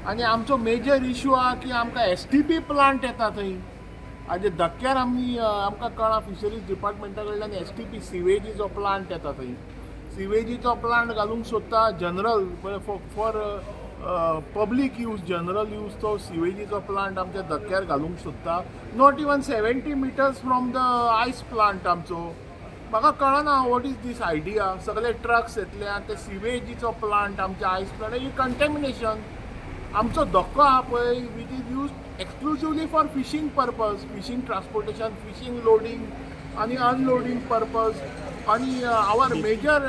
आनी आमचो major issue आहा की आमकां STP प्लांट येता थंय हाजे धक्क्यार आमकां कळ्ळां फिशरीज डिपार्टमेंटा कडल्यान STP सिवेजीचो प्लांट येता थंय. सिवेजीचो प्लांट घालूंक सोदता general for public use general use तो सिवेजीचो प्लांट आमच्या धक्क्यार घालूंक सोदता. Not even 70 metres from the आयस प्लांट आमचो. म्हाका कळना वॉट इज दीस आयडिया. सगळे ट्रक्स येतले आनी ते सिवेजीचो प्लांट आमच्या आयस प्लांट ही कंटेमिनेशन. आमचो धक्को आहा पळय which is use exclusively for fishing purpose, fishing transportation, fishing loading आनी अनलोडिंग पर्पज. आनी our major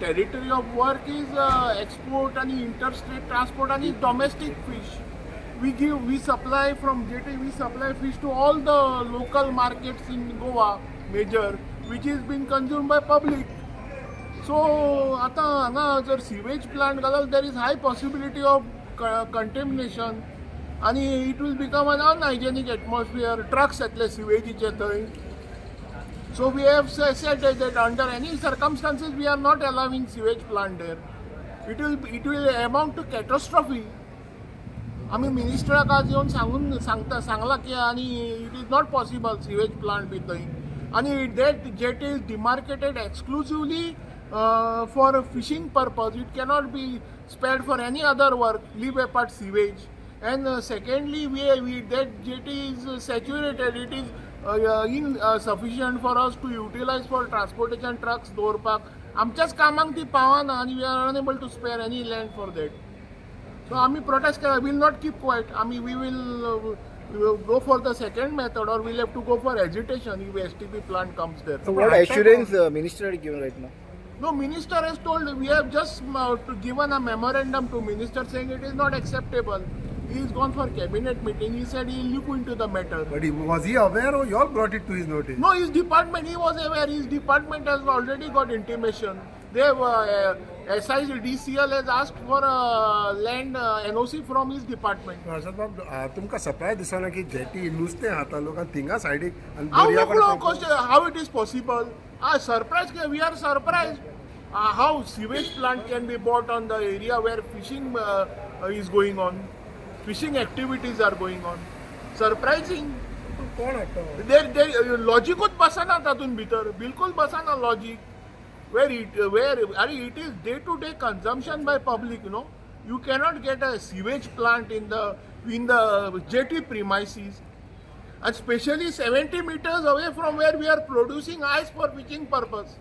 territory of work is export and interstate transport and domestic fish. We supply from jetty, we supply fish to all the local markets in Goa major, which is being consumed by public. So आता हांगा जर sewage plant घालत there is high possibility of contamination and it will become an unhygienic atmosphere. Trucks येतले siwageचे थंय. So we have said that under any circumstances we are not allowing sewage plant there. It will amount to catastrophe. आम्ही मिनिस्टराक आज येवन सांगला की आणि it is not possible sewage plant be थंय. आणि that jetty is demarcated exclusively for fishing purpose. It cannot be spared for any other work. Leave apart sewage. And secondly, that jetty is saturated. It is insufficient for us to utilize for transportation trucks दवरपाक. आमच्याच कामांक ती पावना आणि we are unable to spare any land for that. So आम्ही protest केला. We will not keep quiet. we will go for the second method or we will have to go for agitation if STP plant comes there. So what assurance minister is given right now? No, minister has told, we have just given a memorandum to minister saying it is not acceptable. He is gone for cabinet meeting. He said he will look into the matter. But was he aware or you all brought it to his notice? No, his department, he was aware. His department has already got intimation. They have, DCL has asked for land NOC from his department. Harshad बाब, तुमका surprise दिसना की jetty नुसते हातालो का थिंगा साइडीक आणि How it is possible? Surprised, we are surprised. How sewage plant can be bought on the area where fishing is going on. Fishing activities are going on. Surprising. कोण हाडटा? There लॉजिकूच बसना तातून भितर, बिलकुल बसना logic. Where it is day-to-day consumption by public, You cannot get a sewage plant in the jetty premises, and especially 70 meters away from where we are producing ice for fishing purpose.